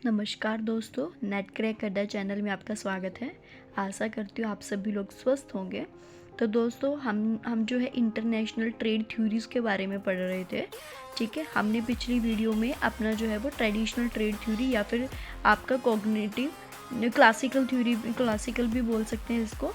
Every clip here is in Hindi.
नमस्कार दोस्तों, नेट क्रैक अड्डा चैनल में आपका स्वागत है। आशा करती हूँ आप सभी लोग स्वस्थ होंगे। तो दोस्तों हम जो है इंटरनेशनल ट्रेड थ्योरीज़ के बारे में पढ़ रहे थे। ठीक है, हमने पिछली वीडियो में अपना जो है वो ट्रेडिशनल ट्रेड थ्योरी या फिर आपका कॉग्निटिव क्लासिकल थ्योरी, क्लासिकल भी बोल सकते हैं इसको।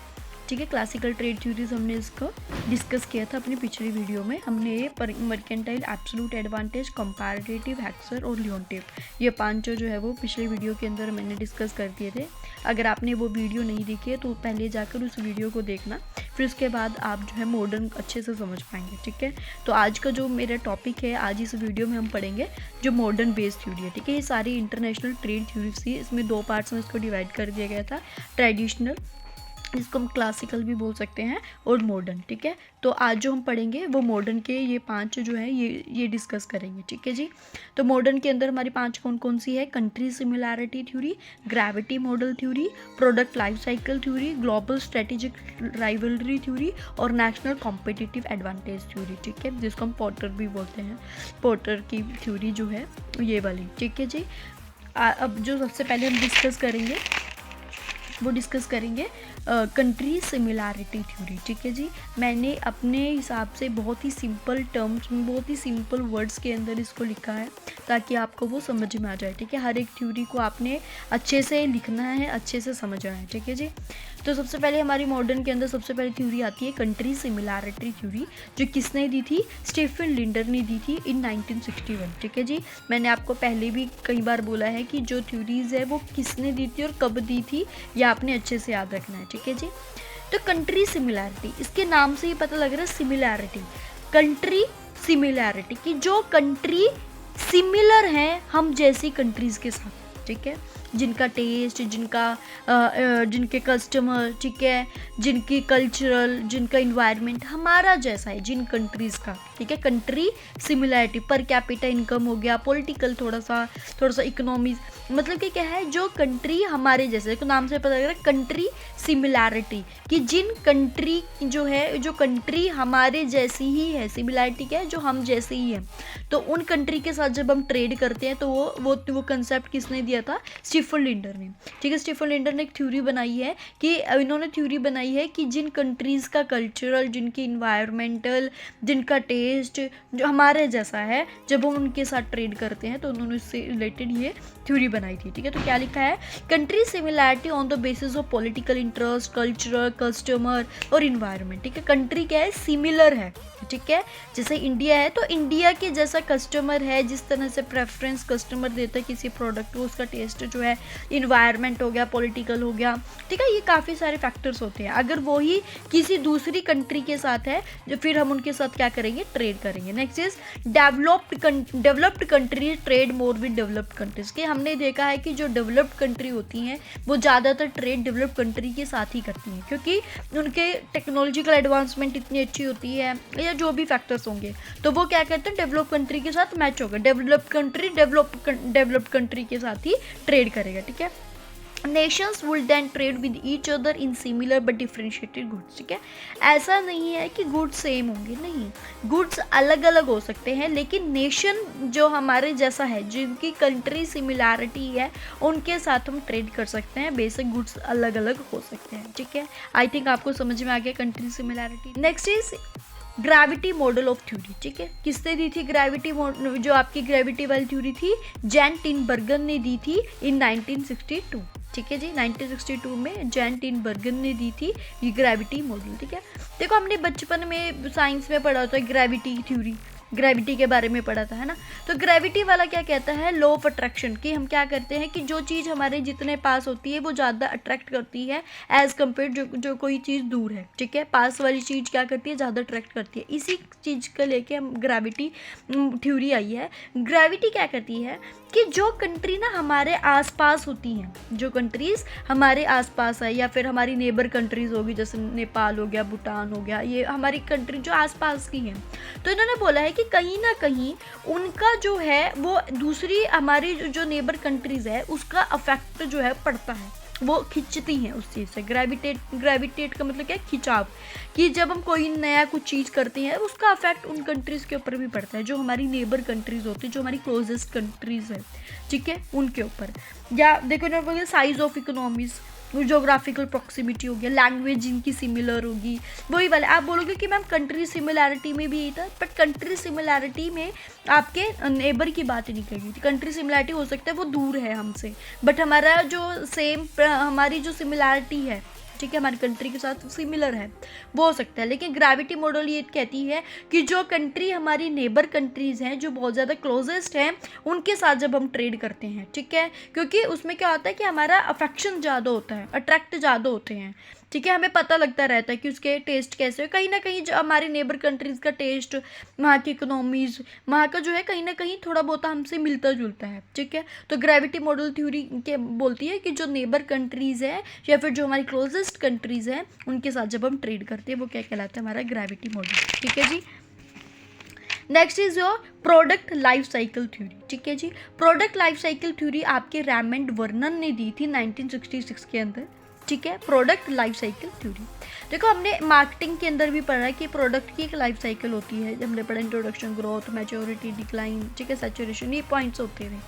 ठीक है, क्लासिकल ट्रेड थ्योरीज हमने इसको डिस्कस किया था अपनी पिछली वीडियो में। हमने ये mercantile, absolute advantage, comparative, Heckscher और लियोन्टिव, ये पांचों जो है वो पिछले वीडियो के अंदर मैंने डिस्कस कर दिए थे। अगर आपने वो वीडियो नहीं देखी है तो पहले जाकर उस वीडियो को देखना, फिर उसके बाद आप जो है मॉडर्न अच्छे से समझ पाएंगे। ठीक है, तो आज का जो मेरा टॉपिक है, आज इस वीडियो में हम पढ़ेंगे जो मॉडर्न बेस्ड थ्योरी है। ठीक है, ये सारी इंटरनेशनल ट्रेड थ्योरीज थी, इसमें दो पार्ट्स में इसको डिवाइड कर दिया गया था, ट्रेडिशनल, इसको हम क्लासिकल भी बोल सकते हैं, और मॉडर्न। ठीक है, तो आज जो हम पढ़ेंगे वो मॉडर्न के ये पांच जो है ये डिस्कस करेंगे। ठीक है जी, तो मॉडर्न के अंदर हमारी पांच कौन कौन सी है? Country similarity theory, gravity model theory, product life cycle theory, global strategic rivalry theory और नेशनल कॉम्पिटिटिव एडवांटेज थ्योरी। ठीक है, जिसको हम पोर्टर भी बोलते हैं, पोर्टर की थ्योरी जो है ये वाली। ठीक है जी, अब जो सबसे पहले हम डिस्कस करेंगे वो डिस्कस करेंगे कंट्री सिमिलैरिटी थ्योरी। ठीक है जी, मैंने अपने हिसाब से बहुत ही सिंपल टर्म्स में, बहुत ही सिंपल वर्ड्स के अंदर इसको लिखा है ताकि आपको वो समझ में आ जाए। ठीक है, हर एक थ्योरी को आपने अच्छे से लिखना है, अच्छे से समझना है। ठीक है जी, तो सबसे पहले हमारी मॉडर्न के अंदर सबसे पहले थ्योरी आती है कंट्री सिमिलैरिटी थ्योरी, जो किसने दी थी? स्टीफन लिंडर ने दी थी इन 1961। ठीक है जी, मैंने आपको पहले भी कई बार बोला है कि जो थ्योरीज है वो किसने दी थी और कब दी थी, ये आपने अच्छे से याद रखना है। ठीक है जी, तो कंट्री सिमिलैरिटी, इसके नाम से ही पता लग रहा है सिमिलैरिटी, कंट्री सिमिलैरिटी की जो कंट्री सिमिलर हैं हम जैसी कंट्रीज़ के साथ। ठीक है, जिनका टेस्ट, जिनके कस्टमर, ठीक है, जिनकी कल्चरल, जिनका इन्वायरमेंट हमारा जैसा है, जिन कंट्रीज़ का। ठीक है, country similarity, per capita income हो गया, पॉलिटिकल थोड़ा सा इकोनॉमी, मतलब कि क्या है, जो कंट्री हमारे जैसे, तो नाम से पता लग रहा है कंट्री सिमिलैरिटी, कि जिन कंट्री जो है, जो कंट्री हमारे जैसी ही है, सिमिलैरिटी क्या है, जो हम जैसे ही है, तो उन कंट्री के साथ जब हम ट्रेड करते हैं तो वो कंसेप्ट किसने दिया था? स्टीफन लिंडर ने। ठीक है, स्टीफन लिंडर ने एक थ्योरी बनाई है कि इन्होंने थ्योरी बनाई है कि जिन कंट्रीज़ का कल्चरल, जिनकी इन्वायरमेंटल, जिनका टेस्ट जो हमारे जैसा है, जब हम उनके साथ ट्रेड करते हैं तो उन्होंने इससे रिलेटेड ये थ्योरी बनाई थी। ठीक है, तो क्या लिखा है? Country similarity on the basis of political interest, cultural, customer और इन्वायरमेंट। ठीक है, कंट्री क्या है? सिमिलर है। ठीक है, जैसे इंडिया है तो इंडिया के जैसा कस्टमर है, जिस तरह से प्रेफरेंस कस्टमर देता है किसी प्रोडक्ट को, उसका टेस्ट जो है, इन्वायरमेंट हो गया, पॉलिटिकल हो गया। ठीक है, ये काफ़ी सारे फैक्टर्स होते हैं। अगर वही किसी दूसरी कंट्री के साथ है, जो फिर हम उनके साथ क्या करेंगे? ट्रेड करेंगे। Next is developed country trade more with developed countries, के हमने देखा है कि जो डेवलप्ड कंट्री होती हैं वो ज़्यादातर ट्रेड डेवलप्ड कंट्री के साथ ही करती हैं, क्योंकि उनके टेक्नोलॉजिकल एडवांसमेंट इतनी अच्छी होती है, या जो भी फैक्टर्स होंगे, तो वो क्या करते हैं? डेवलप कंट्री के साथ मैच होगा, डेवलप्ड कंट्री डेवलप्ड कंट्री के साथ ही ट्रेड करेगा। ठीक है, nations will then trade with each other in similar but differentiated goods. ठीक है, ऐसा नहीं है कि गुड्स सेम होंगे, नहीं, गुड्स अलग अलग हो सकते हैं, लेकिन नेशन जो हमारे जैसा है, जिनकी कंट्री सिमिलैरिटी है, उनके साथ हम ट्रेड कर सकते हैं। बेसिक गुड्स अलग अलग हो सकते हैं। ठीक है, आई थिंक आपको समझ में आ गया country similarity. Next is gravity model of theory. ठीक है, किसने दी थी ग्रेविटी मॉडल? जो आपकी ग्रेविटी वाली थ्योरी थी, जैन टिनबर्गन ने दी थी इन 1962। ठीक है जी, 1962 में जैन टिनबर्गन ने दी थी ये ग्रेविटी मॉडल। ठीक है, देखो हमने बचपन में साइंस में पढ़ा होता है ग्रेविटी थ्योरी, ग्रेविटी के बारे में पढ़ा था, है ना। तो ग्रेविटी वाला क्या कहता है? लॉ ऑफ अट्रैक्शन, कि हम क्या करते हैं कि जो चीज़ हमारे जितने पास होती है वो ज़्यादा अट्रैक्ट करती है एज़ कम्पेयर जो कोई चीज़ दूर है। ठीक है, पास वाली चीज़ क्या करती है? ज़्यादा अट्रैक्ट करती है। इसी चीज़ को लेके हम ग्रेविटी थ्योरी आई है। ग्रेविटी क्या करती है कि जो कंट्री ना हमारे आसपास होती हैं, जो कंट्रीज़ हमारे आसपास है, या फिर हमारी नेबर कंट्रीज़ होगी, जैसे नेपाल हो गया, भूटान हो गया, ये हमारी कंट्री जो आसपास की हैं, तो इन्होंने बोला है कि कहीं ना कहीं उनका जो है वो दूसरी हमारी जो नेबर कंट्रीज़ है उसका अफेक्ट जो है पड़ता है, वो खिंचती हैं उस चीज़ से। ग्रेविटेट का मतलब क्या है? खिंचाव। कि जब हम कोई नया कुछ चीज़ करते हैं उसका इफेक्ट उन कंट्रीज़ के ऊपर भी पड़ता है जो हमारी नेबर कंट्रीज़ होती है, जो हमारी क्लोजेस्ट कंट्रीज़ है, ठीक है, उनके ऊपर। या देखो ना, size of economies, geographical proximity हो गया, लैंग्वेज इनकी सिमिलर होगी, वही वाले। आप बोलोगे कि मैम कंट्री सिमिलैरिटी में भी यही था, बट कंट्री सिमिलैरिटी में आपके नेबर की बात ही नहीं करेगी। कंट्री सिमिलैरिटी हो सकता है वो दूर है हमसे, बट हमारा जो हमारी जो सिमिलैरिटी है, ठीक है, हमारी कंट्री के साथ सिमिलर है, वो हो सकता है। लेकिन ग्रेविटी मॉडल ये कहती है कि जो कंट्री हमारी नेबर कंट्रीज़ हैं, जो बहुत ज़्यादा क्लोजेस्ट हैं, उनके साथ जब हम ट्रेड करते हैं, ठीक है, क्योंकि उसमें क्या होता है कि हमारा अफेक्शन ज़्यादा होता है, अट्रैक्ट ज़्यादा होते हैं, ठीक है, हमें पता लगता रहता है कि उसके टेस्ट कैसे है। कहीं ना कहीं जो हमारे नेबर कंट्रीज़ का टेस्ट, वहाँ की इकोनॉमीज़, वहाँ का जो है कहीं ना कहीं थोड़ा बहुत हमसे मिलता जुलता है, ठीक है। तो ग्रेविटी मॉडल थ्योरी के बोलती है कि जो नेबर कंट्रीज़ है या फिर जो हमारी क्लोजेस्ट कंट्रीज़ हैं, उनके साथ जब हम ट्रेड करते हैं वो क्या कहलाता है? हमारा ग्रेविटी मॉडल, ठीक है जी। Next is your product life cycle theory, ठीक है जी। प्रोडक्ट लाइफ साइकिल थ्योरी आपके रैमंड वर्नन ने दी थी 1966 के अंदर, ठीक है, प्रोडक्ट लाइफ साइकिल थ्योरी। देखो हमने मार्केटिंग के अंदर भी पढ़ा है कि प्रोडक्ट की एक लाइफ साइकिल होती है, हमने पढ़ा इंट्रोडक्शन, ग्रोथ, मैच्योरिटी, डिक्लाइन, ठीक है, सैचुरेशन, ये पॉइंट्स होते हैं।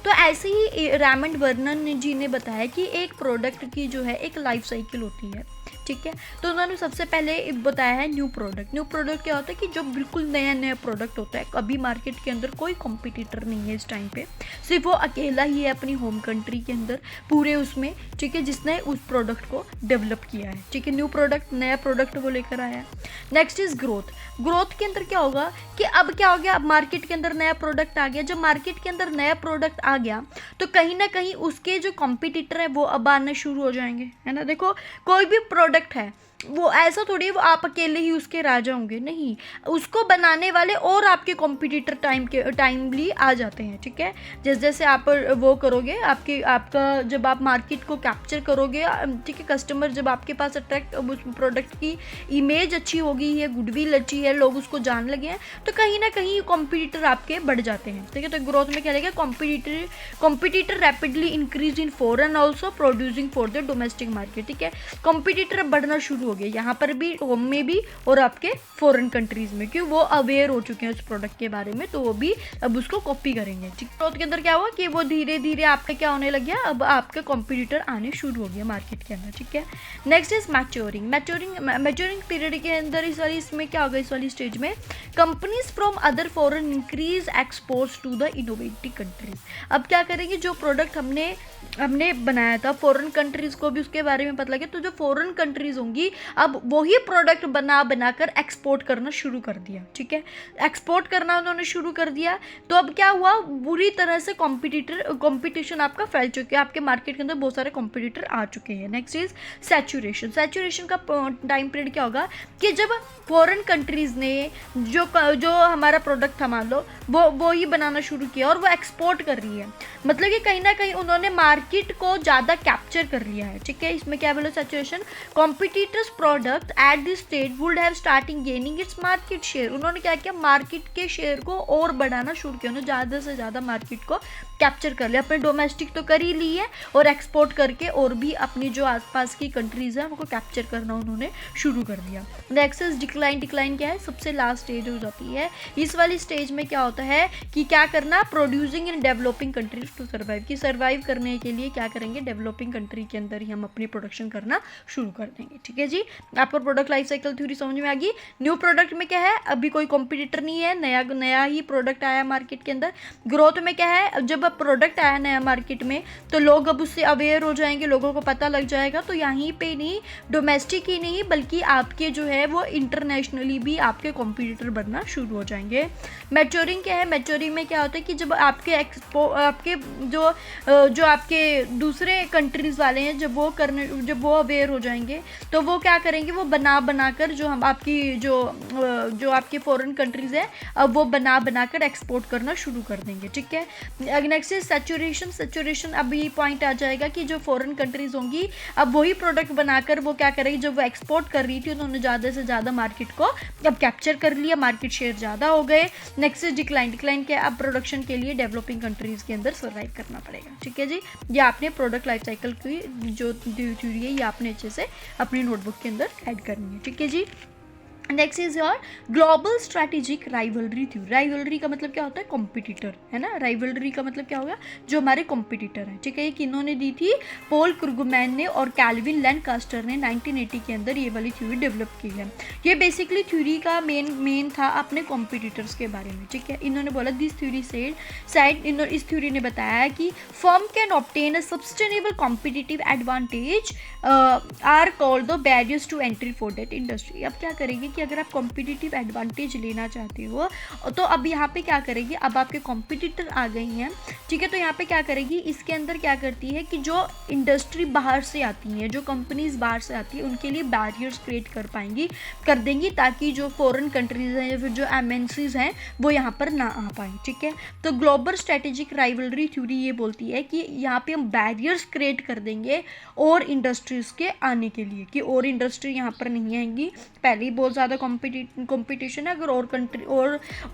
तो ऐसे ही रैमंड वर्नन जी ने बताया कि एक प्रोडक्ट की जो है एक लाइफ साइकिल होती है, ठीक है। तो उन्होंने सबसे पहले बताया है न्यू प्रोडक्ट। न्यू प्रोडक्ट क्या होता है कि जो बिल्कुल नया नया प्रोडक्ट होता है, अभी मार्केट के अंदर कोई कॉम्पिटिटर नहीं है इस टाइम पे, सिर्फ वो अकेला ही है अपनी होम कंट्री के अंदर पूरे उसमें, ठीक है, जिसने उस प्रोडक्ट को डेवलप किया है, ठीक है। न्यू प्रोडक्ट, नया प्रोडक्ट वो लेकर आया है। Next is growth. ग्रोथ के अंदर क्या होगा कि अब क्या हो गया, अब मार्केट के अंदर नया प्रोडक्ट आ गया। जब मार्केट के अंदर नया प्रोडक्ट आ गया तो कहीं ना कहीं उसके जो कॉम्पिटिटर है वो अब आने शुरू हो जाएंगे, है ना। देखो कोई भी प्रोडक्ट है वो ऐसा थोड़ी है वो आप अकेले ही उसके राजा होंगे, नहीं, उसको बनाने वाले और आपके कॉम्पिटिटर टाइमली आ जाते हैं, ठीक है। जैसे जैसे आप वो करोगे, आपका जब आप मार्केट को कैप्चर करोगे, ठीक है, कस्टमर जब आपके पास अट्रैक्ट, उस प्रोडक्ट की इमेज अच्छी होगी है, गुडविल अच्छी है, लोग उसको जान लगे हैं, तो कहीं ना कहीं कॉम्पिटिटर आपके बढ़ जाते हैं, ठीक है। तो ग्रोथ में क्या रहेगा, competitor rapidly increase in foreign also producing for the domestic market, ठीक है। कॉम्पिटिटर बढ़ना शुरू हो गया यहाँ पर भी, होम में भी और आपके फॉरेन कंट्रीज में, क्यों, वो अवेयर हो चुके हैं उस प्रोडक्ट के बारे में, तो वो भी अब उसको कॉपी करेंगे, ठीक। ग्रोथ के अंदर क्या हुआ कि वो धीरे धीरे आपका क्या होने लग गया, अब आपके कॉम्पिटिटर आने शुरू हो गया मार्केट के अंदर, ठीक है। नेक्स्ट इज मैच्योरिंग पीरियड के अंदर इसमें क्या होगा, इस वाली स्टेज में companies from other foreign increase exports to the innovative countries. अब क्या करेंगे, जो प्रोडक्ट हमने बनाया था, फॉरेन कंट्रीज को भी उसके बारे में पता लगे, तो जो फॉरेन कंट्रीज होंगी अब वही प्रोडक्ट बनाकर एक्सपोर्ट करना शुरू कर दिया, ठीक है। एक्सपोर्ट करना उन्होंने शुरू कर दिया, तो अब क्या हुआ, बुरी तरह से कंपटीशन आपका फैल चुके हैं, आपके मार्केट के अंदर बहुत सारे कंपटीटर आ चुके हैं। नेक्स्ट इज सैचुरेशन का टाइम पीरियड क्या होगा कि जब फॉरेन कंट्रीज ने जो हमारा प्रोडक्ट था, मान लो वो ही बनाना शुरू किया और वो एक्सपोर्ट कर रही है, मतलब कि कहीं ना कहीं उन्होंने मार्केट को ज़्यादा कैप्चर कर लिया है, ठीक है। इसमें क्या बोलो, saturation, competitors product at this stage would have starting gaining its market share. उन्होंने क्या किया, मार्केट के शेयर को और बढ़ाना शुरू किया, उन्होंने ज़्यादा से ज़्यादा मार्केट को कैप्चर कर लिया, अपने डोमेस्टिक तो कर ही ली है और एक्सपोर्ट करके और भी अपनी जो आसपास की कंट्रीज हैं उनको कैप्चर करना उन्होंने शुरू कर दिया। नेक्स्ट इज डिक्लाइन क्या है, सबसे लास्ट स्टेज हो जाती है। इस वाली स्टेज में क्या होता है कि क्या करना, producing in developing countries to survive, कि सर्वाइव करने के लिए क्या करेंगे, डेवलपिंग कंट्री के अंदर ही हम अपनी प्रोडक्शन करना शुरू कर देंगे, ठीक है जी। आपको प्रोडक्ट लाइफ साइकिल थ्योरी समझ में आ गई। न्यू प्रोडक्ट में क्या है, अभी कोई कॉम्पिटिटर नहीं है, नया ही प्रोडक्ट आया मार्केट के अंदर। ग्रोथ में क्या है, जब प्रोडक्ट आया नया मार्केट में तो लोग अब उससे अवेयर हो जाएंगे, लोगों को पता लग जाएगा, तो यहीं पे नहीं, डोमेस्टिक ही नहीं बल्कि आपके जो है वो इंटरनेशनली भी आपके कॉम्पिटिटर बनना शुरू हो जाएंगे। मैच्योरिंग क्या है, मैच्योरिंग में क्या होता है कि जब आपके जो आपके दूसरे कंट्रीज वाले हैं जब वो अवेयर हो जाएंगे तो वो क्या करेंगे, वो बना बनाकर जो हम आपकी जो आपकी फॉरेन कंट्रीज़ है अब वो बना बनाकर एक्सपोर्ट करना शुरू कर देंगे, ठीक है। Next is saturation. सैचुरेशन अब ये पॉइंट आ जाएगा कि जो फॉरेन कंट्रीज़ होंगी अब वही प्रोडक्ट बनाकर वो क्या करेगी, जब वो एक्सपोर्ट कर रही थी उन्होंने ज़्यादा से ज़्यादा मार्केट को अब कैप्चर कर लिया, मार्केट शेयर ज़्यादा हो गए। Next is decline. डिक्लाइन क्या, अब प्रोडक्शन के लिए डेवलपिंग कंट्रीज़ के अंदर सर्वाइव करना पड़ेगा, ठीक है जी। ये आपने प्रोडक्ट लाइफ साइकिल की जो थ्योरी है ये आपने अच्छे से अपनी नोटबुक के अंदर ऐड करनी है, ठीक है जी। Next is your global strategic rivalry theory. Rivalry का मतलब क्या होता है, कॉम्पिटिटर, है ना। राइवलरी का मतलब क्या होगा, जो हमारे कॉम्पिटिटर हैं, ठीक है। ये किन्होंने दी थी, पॉल क्रुगमैन ने और कैल्विन लैंकास्टर ने 1980 के अंदर ये वाली थ्योरी डेवलप की है। ये बेसिकली थ्योरी का मेन था अपने कॉम्पिटिटर्स के बारे में, ठीक है। इन्होंने बोला दिस थ्योरी साइड इस थ्योरी ने बताया कि firm can obtain a sustainable competitive advantage are called the barriers to entry for that industry. अब क्या करेंगे कि अगर आप कॉम्पिटिटिव एडवांटेज लेना चाहते हो तो अब यहाँ पे क्या करेगी, अब आपके कॉम्पिटिटर आ गई हैं, ठीक है। तो यहाँ पे क्या करेगी, इसके अंदर क्या करती है कि जो इंडस्ट्री बाहर से आती है, जो कंपनीज बाहर से आती है, उनके लिए बैरियर्स क्रिएट कर देंगी ताकि जो फॉरेन कंट्रीज हैं या फिर जो एमएनसीज हैं वो यहाँ पर ना आ पाए, ठीक है। तो ग्लोबल स्ट्रेटेजिक राइवलरी थ्योरी ये बोलती है कि यहाँ पे हम बैरियर्स क्रिएट कर देंगे और इंडस्ट्रीज के आने के लिए, कि और इंडस्ट्री यहाँ पर नहीं आएंगी। पहले ही बहुत ज़्यादा कंपटीशन है, अगर और कंट्री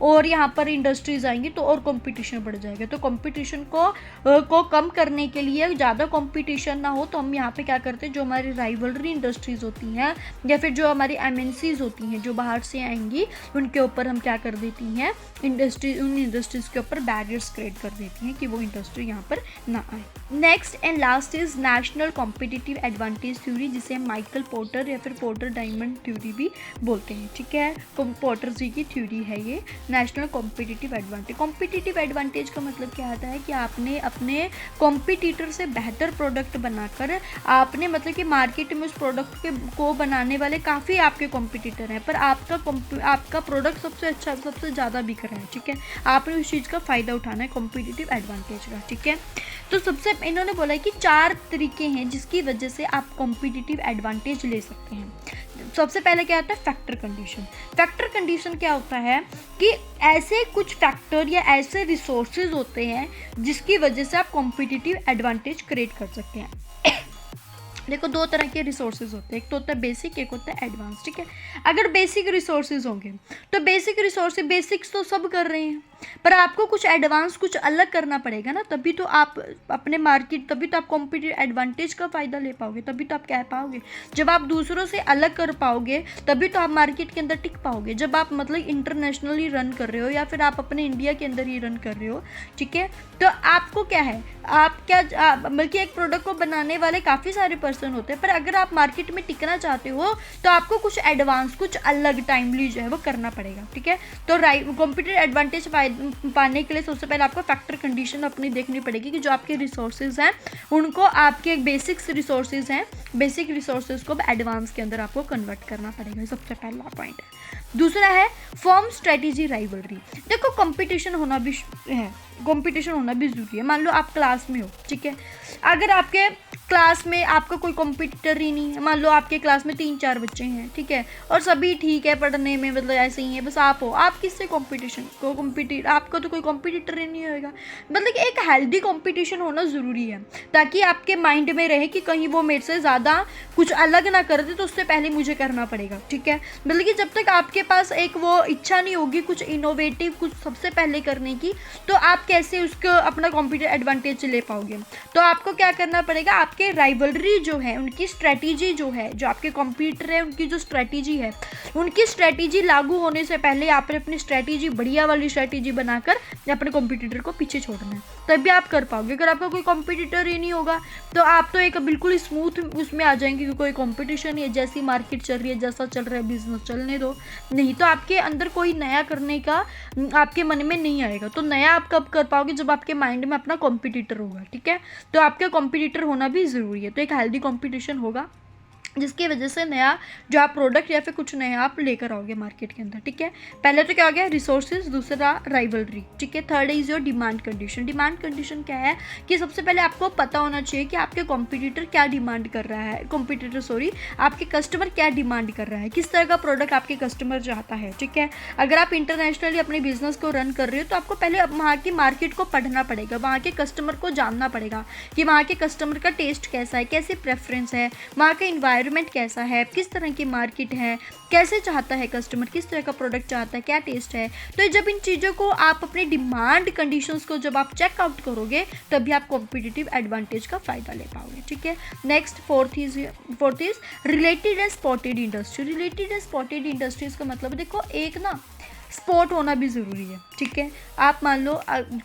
और यहाँ पर इंडस्ट्रीज आएंगी तो और कंपटीशन बढ़ जाएगा। तो कंपटीशन को कम करने के लिए, ज़्यादा कंपटीशन ना हो, तो हम यहाँ पे क्या करते हैं, जो हमारी राइवलरी इंडस्ट्रीज होती हैं या फिर जो हमारी एमएनसीज होती हैं जो बाहर से आएंगी, उनके ऊपर हम क्या कर देती हैं, उन इंडस्ट्रीज के ऊपर बैरियर्स क्रिएट कर देती हैं कि वो इंडस्ट्री यहाँ पर ना आए। Next and last is national competitive advantage theory, जिसे माइकल पोर्टर या फिर पोर्टर डायमंड थ्योरी भी बोलते हैं, ठीक है। पोर्टर जी की थ्योरी है ये, national competitive advantage. Competitive advantage का मतलब क्या आता है कि आपने अपने कॉम्पिटिटर से बेहतर प्रोडक्ट बनाकर आपने मतलब कि मार्केट में उस प्रोडक्ट को बनाने वाले काफ़ी आपके कॉम्पिटिटर हैं, पर आपका प्रोडक्ट सबसे अच्छा, सबसे ज़्यादा बिक रहा है, ठीक है। आपने उस चीज़ का फ़ायदा उठाना है कॉम्पिटिटिव एडवांटेज का, ठीक है। तो सबसे इन्होंने बोला है कि 4 तरीके हैं जिसकी वजह से आप कॉम्पिटिटिव एडवांटेज ले सकते हैं। सबसे पहले क्या होता है, फैक्टर कंडीशन। फैक्टर कंडीशन क्या होता है कि ऐसे कुछ फैक्टर या ऐसे रिसोर्सेज होते हैं जिसकी वजह से आप कॉम्पिटिटिव एडवांटेज क्रिएट कर सकते हैं। देखो 2 तरह के रिसोर्सेज होते हैं, एक तो होता है बेसिक, एक होता है एडवांस, ठीक है। अगर बेसिक रिसोर्सेज होंगे तो बेसिक्स तो सब कर रहे हैं, पर आपको कुछ एडवांस, कुछ अलग करना पड़ेगा ना, तभी तो आप अपने मार्केट, तभी तो आप कॉम्पिटिटिव एडवांटेज का फ़ायदा ले पाओगे, तभी तो आप कह पाओगे। जब आप दूसरों से अलग कर पाओगे तभी तो आप मार्केट के अंदर टिक पाओगे। जब आप मतलब इंटरनेशनली रन कर रहे हो या फिर आप अपने इंडिया के अंदर ही रन कर रहे हो, ठीक है, तो आपको क्या है, आप क्या बल्कि एक प्रोडक्ट को बनाने वाले काफ़ी सारे पर्सन होते हैं, पर अगर आप मार्केट में टिकना चाहते हो तो आपको कुछ एडवांस, कुछ अलग टाइमली जो है वो करना पड़ेगा, ठीक है। तो कॉम्पिटिटिव एडवांटेज पाने के लिए सबसे पहले आपको फैक्टर कंडीशन अपनी देखनी पड़ेगी कि जो आपके रिसोर्सेज हैं उनको, आपके बेसिक्स रिसोर्सेज हैं, बेसिक रिसोर्सेज को एडवांस के अंदर आपको कन्वर्ट करना पड़ेगा, सबसे पहला पॉइंट है। दूसरा है फर्म स्ट्रेटेजी राइवलरी। देखो कंपटीशन होना भी है, कंपटीशन होना भी ज़रूरी है। मान लो आप क्लास में हो, ठीक है, अगर आपके क्लास में आपका कोई कॉम्पिटिटर ही नहीं है, मान लो आपके क्लास में 3-4 बच्चे हैं, ठीक है, और सभी ठीक है पढ़ने में, मतलब ऐसे ही है, बस आप हो, आप किससे आपका तो कोई कॉम्पिटिटर ही नहीं होगा। मतलब कि एक हेल्दी कॉम्पिटिशन होना ज़रूरी है ताकि आपके माइंड में रहे कि कहीं वो मेरे से ज़्यादा कुछ अलग ना कर दे, तो उससे पहले मुझे करना पड़ेगा, ठीक है। मतलब कि जब तक आपके पास एक वो इच्छा नहीं होगी कुछ इनोवेटिव, कुछ सबसे पहले करने की, तो आप कैसे उसको अपना कॉम्पिटिटिव एडवांटेज ले पाओगे। तो आपको क्या करना पड़ेगा, आपके राइवलरी जो है उनकी स्ट्रेटेजी जो है, जो आपके कॉम्पिटिटर है उनकी जो स्ट्रेटेजी है, उनकी स्ट्रेटेजी लागू होने से पहले आपने अपनी स्ट्रेटेजी, बढ़िया वाली स्ट्रेटेजी बनाकर अपने कॉम्पिटिटर को पीछे छोड़ना है, तभी आप कर पाओगे। अगर आपका कोई कॉम्पिटिटर ही नहीं होगा तो आप तो एक बिल्कुल स्मूथ उसमें आ जाएंगे कि कोई कॉम्पिटिशन है, जैसी मार्केट चल रही है, जैसा चल रहा है बिजनेस चलने दो, नहीं तो आपके अंदर कोई नया करने का आपके मन में नहीं आएगा। तो नया आप कब कर पाओगे, जब आपके माइंड में अपना कॉम्पिटिटर होगा, ठीक है। तो आपका कॉम्पिटिटर होना भी ज़रूरी है, तो एक हेल्दी कॉम्पिटिशन होगा जिसकी वजह से नया जो आप प्रोडक्ट या फिर कुछ नया आप लेकर आओगे मार्केट के अंदर, ठीक है। पहले तो क्या हो गया, रिसोर्सेज, दूसरा राइवलरी, ठीक है। Third is your demand condition. Demand condition क्या है कि सबसे पहले आपको पता होना चाहिए कि आपके कॉम्पिटिटर क्या डिमांड कर रहा है, आपके कस्टमर क्या डिमांड कर रहा है, किस तरह का प्रोडक्ट आपके कस्टमर चाहता है, ठीक है। अगर आप इंटरनेशनली अपने बिजनेस को रन कर रहे हो तो आपको पहले वहाँ की मार्केट को पढ़ना पड़ेगा, वहाँ के कस्टमर को जानना पड़ेगा कि वहाँ के कस्टमर का टेस्ट कैसा है, कैसी प्रेफरेंस है, वहाँ का इन्वायरमेंट कैसा है, किस तरह की मार्केट है, कैसे चाहता है कस्टमर, किस तरह का प्रोडक्ट चाहता है, क्या टेस्ट है। तो जब इन चीज़ों को आप अपने डिमांड कंडीशंस को जब आप चेकआउट करोगे तभी आप कॉम्पिटिटिव एडवांटेज का फ़ायदा ले पाओगे, ठीक है। Next fourth is related and spotted industry. Related and spotted industries का मतलब देखो, एक ना स्पॉट होना भी ज़रूरी है, ठीक है। आप मान लो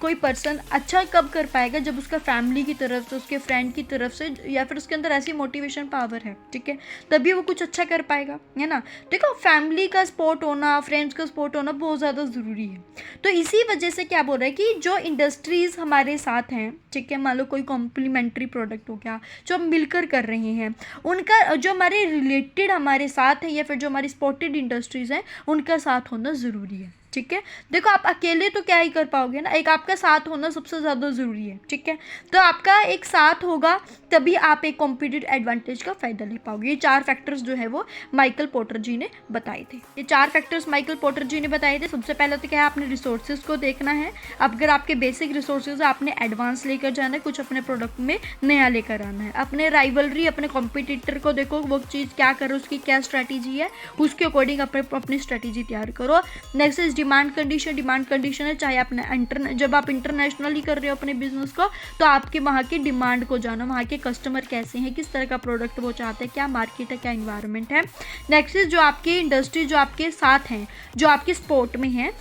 कोई पर्सन अच्छा कब कर पाएगा, जब उसका फैमिली की तरफ से, उसके फ्रेंड की तरफ से, या फिर उसके अंदर ऐसी मोटिवेशन पावर है, ठीक है, तभी वो कुछ अच्छा कर पाएगा, है ना। देखो फैमिली का सपोर्ट होना, फ्रेंड्स का सपोर्ट होना बहुत ज़्यादा ज़रूरी है। तो इसी वजह से क्या बोल रहा है कि जो इंडस्ट्रीज़ हमारे साथ हैं, ठीक है, मान लो कोई कॉम्प्लीमेंट्री प्रोडक्ट हो गया जो हम मिलकर कर रहे हैं, उनका जो हमारे रिलेटेड हमारे साथ है या फिर जो हमारी स्पॉटेड इंडस्ट्रीज़ हैं उनका साथ होना ज़रूरी है, ठीक है। देखो आप अकेले तो क्या ही कर पाओगे ना, एक आपका साथ होना सबसे ज़्यादा ज़रूरी है, ठीक है। तो आपका एक साथ होगा तभी आप एक कॉम्पिटिटिव एडवांटेज का फ़ायदा ले पाओगे। ये 4 फैक्टर्स जो है वो माइकल पोर्टर जी ने बताए थे। ये 4 फैक्टर्स माइकल पोर्टर जी ने बताए थे। सबसे पहले तो क्या है, आपने रिसोर्सेज को देखना है। अब अगर आपके बेसिक रिसोर्सेज आपने एडवांस लेकर जाना है, कुछ अपने प्रोडक्ट में नया लेकर आना है। अपने राइवलरी, अपने कॉम्पिटिटर को देखो वो चीज़ क्या करो, उसकी क्या स्ट्रैटेजी है, उसके अकॉर्डिंग अपनी स्ट्रैटेजी तैयार करो। Next is demand condition. Demand condition है चाहे आपने जब आप इंटरनेशनली कर रहे हो अपने बिजनेस को, तो आपके वहाँ की डिमांड को जानो, वहाँ के कस्टमर कैसे हैं, किस तरह का प्रोडक्ट वो चाहते हैं, क्या मार्केट है, क्या इन्वायरमेंट है। नेक्स्ट इज जो आपकी इंडस्ट्री जो आपके साथ हैं, जो आपके स्पोर्ट में हैं,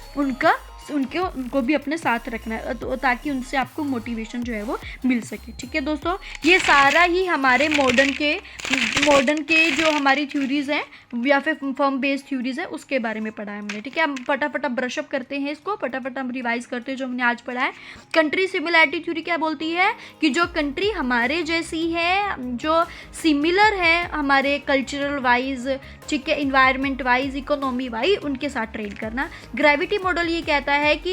उनको भी अपने साथ रखना है, तो ताकि उनसे आपको मोटिवेशन जो है वो मिल सके, ठीक है दोस्तों। ये सारा ही हमारे मॉडर्न के जो हमारी थ्योरीज़ हैं या फिर फर्म बेस्ड थ्योरीज़ है उसके बारे में पढ़ा है हमने, ठीक है। हम फटाफट ब्रशअप करते हैं इसको, फटाफट हम रिवाइज करते हैं जो हमने आज पढ़ा है। कंट्री सिमिलैरिटी थ्योरी क्या बोलती है कि जो कंट्री हमारे जैसी है, जो सिमिलर है हमारे कल्चरल वाइज, ठीक है, इन्वायरमेंट वाइज, इकोनॉमी वाइज, उनके साथ ट्रेड करना। ग्रेविटी मॉडल ये कहता है कि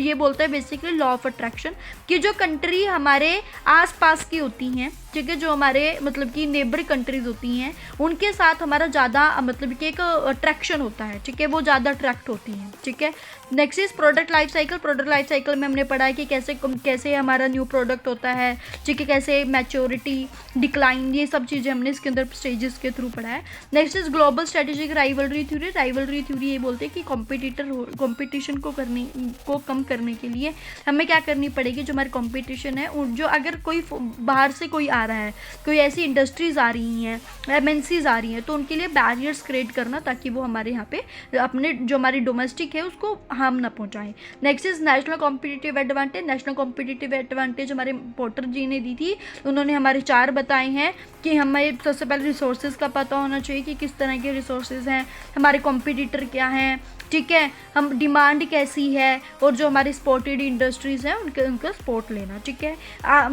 ये बोलता है बेसिकली लॉ ऑफ अट्रैक्शन, कि जो कंट्री हमारे आसपास की होती हैं, ठीक है, जो हमारे मतलब कि नेबर कंट्रीज होती हैं, उनके साथ हमारा ज़्यादा मतलब कि एक अट्रैक्शन होता है, ठीक है, वो ज़्यादा अट्रैक्ट होती हैं, ठीक है। Next is product life cycle. Product life cycle में हमने पढ़ा है कि कैसे हमारा न्यू प्रोडक्ट होता है, ठीक है, कैसे मैच्योरिटी, डिक्लाइन, ये सब चीज़ें हमने इसके अंदर स्टेजेस के थ्रू पढ़ा है। Next is global strategic rivalry theory. Rivalry theory ये बोलते हैं कि कॉम्पिटिशन को कम करने के लिए हमें क्या करनी पड़ेगी, जो हमारी कॉम्पिटिशन है, जो अगर कोई बाहर से कोई आ रहा है, कोई ऐसी इंडस्ट्रीज आ रही हैं, एमएनसीज आ रही हैं, तो उनके लिए बैरियर्स क्रिएट करना ताकि वो हमारे यहाँ पे अपने जो हमारी डोमेस्टिक है उसको हार्म ना पहुँचाएं। Next is national competitive advantage. National competitive advantage हमारे पोर्टर जी ने दी थी, उन्होंने हमारे 4 बताए हैं कि हमें सबसे पहले रिसोर्सेज का पता होना चाहिए कि किस तरह के रिसोर्सेज हैं, हमारे कॉम्पिटिटर क्या हैं, ठीक है, हम डिमांड कैसी है, और जो हमारी स्पोर्टेड इंडस्ट्रीज़ हैं उनका सपोर्ट लेना, ठीक है।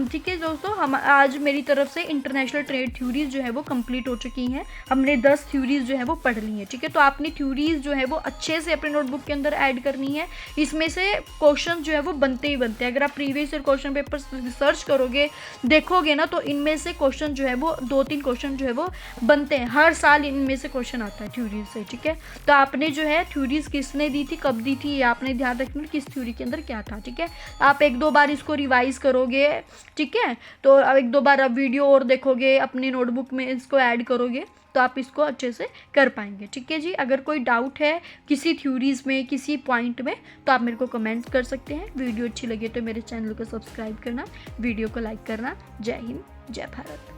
ठीक है दोस्तों, हम आज मेरी तरफ से इंटरनेशनल ट्रेड थ्योरीज जो है वो कंप्लीट हो चुकी हैं। हमने 10 थ्योरीज जो है वो पढ़ ली हैं, ठीक है। तो आपने थ्योरीज जो है वो अच्छे से अपने नोटबुक के अंदर ऐड करनी है। इसमें से क्वेश्चन जो है वो बनते ही बनते हैं। अगर आप previous year question paper research करोगे, देखोगे ना, तो इनमें से क्वेश्चन जो है वो 2-3 क्वेश्चन जो है वो बनते हैं। हर साल इनमें से क्वेश्चन आता है थ्योरीज से, ठीक है। तो आपने जो है थ्योरीज किसने दी थी, कब दी थी, ये आपने ध्यान रखना किस थ्योरी के अंदर क्या था, ठीक है। आप 1-2 बार इसको रिवाइज करोगे, ठीक है, तो अब 1-2 बार आप वीडियो और देखोगे, अपनी नोटबुक में इसको ऐड करोगे, तो आप इसको अच्छे से कर पाएंगे, ठीक है जी। अगर कोई डाउट है किसी थ्योरीज में, किसी पॉइंट में, तो आप मेरे को कमेंट कर सकते हैं। वीडियो अच्छी लगे तो मेरे चैनल को सब्सक्राइब करना, वीडियो को लाइक करना। जय हिंद, जय भारत।